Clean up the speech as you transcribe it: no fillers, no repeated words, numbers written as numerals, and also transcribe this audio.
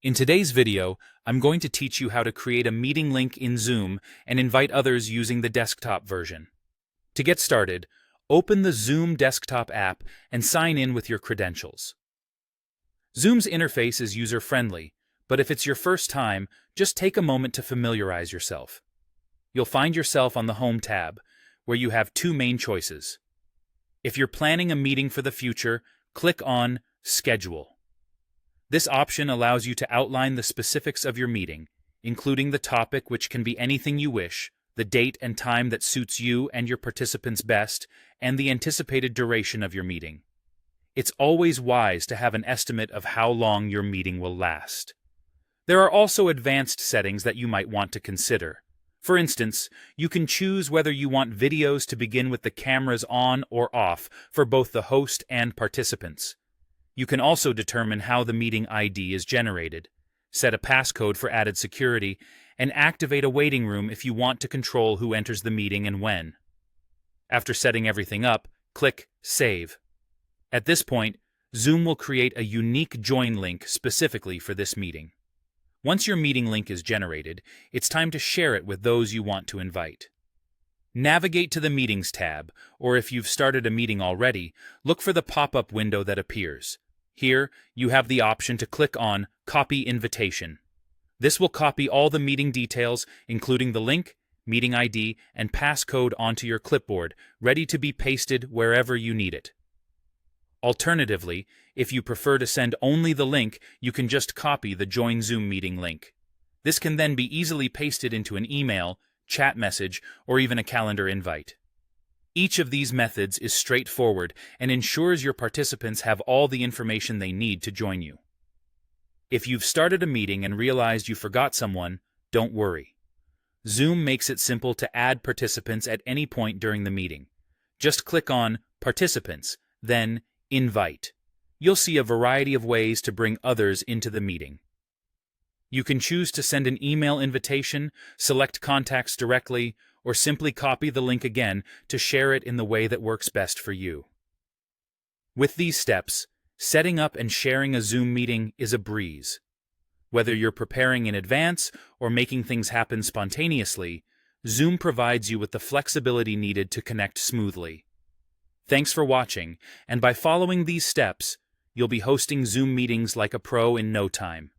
In today's video, I'm going to teach you how to create a meeting link in Zoom and invite others using the desktop version. To get started, open the Zoom desktop app and sign in with your credentials. Zoom's interface is user-friendly, but if it's your first time, just take a moment to familiarize yourself. You'll find yourself on the Home tab, where you have two main choices. If you're planning a meeting for the future, click on Schedule. This option allows you to outline the specifics of your meeting, including the topic, which can be anything you wish, the date and time that suits you and your participants best, and the anticipated duration of your meeting. It's always wise to have an estimate of how long your meeting will last. There are also advanced settings that you might want to consider. For instance, you can choose whether you want videos to begin with the cameras on or off for both the host and participants. You can also determine how the meeting ID is generated, set a passcode for added security, and activate a waiting room if you want to control who enters the meeting and when. After setting everything up, click Save. At this point, Zoom will create a unique join link specifically for this meeting. Once your meeting link is generated, it's time to share it with those you want to invite. Navigate to the Meetings tab, or if you've started a meeting already, look for the pop-up window that appears. Here, you have the option to click on Copy Invitation. This will copy all the meeting details, including the link, meeting ID, and passcode onto your clipboard, ready to be pasted wherever you need it. Alternatively, if you prefer to send only the link, you can just copy the Join Zoom meeting link. This can then be easily pasted into an email, chat message, or even a calendar invite. Each of these methods is straightforward and ensures your participants have all the information they need to join you. If you've started a meeting and realized you forgot someone, don't worry. Zoom makes it simple to add participants at any point during the meeting. Just click on Participants, then Invite. You'll see a variety of ways to bring others into the meeting. You can choose to send an email invitation, select contacts directly, or simply copy the link again to share it in the way that works best for you. With these steps, setting up and sharing a Zoom meeting is a breeze. Whether you're preparing in advance or making things happen spontaneously, Zoom provides you with the flexibility needed to connect smoothly. Thanks for watching, and by following these steps, you'll be hosting Zoom meetings like a pro in no time.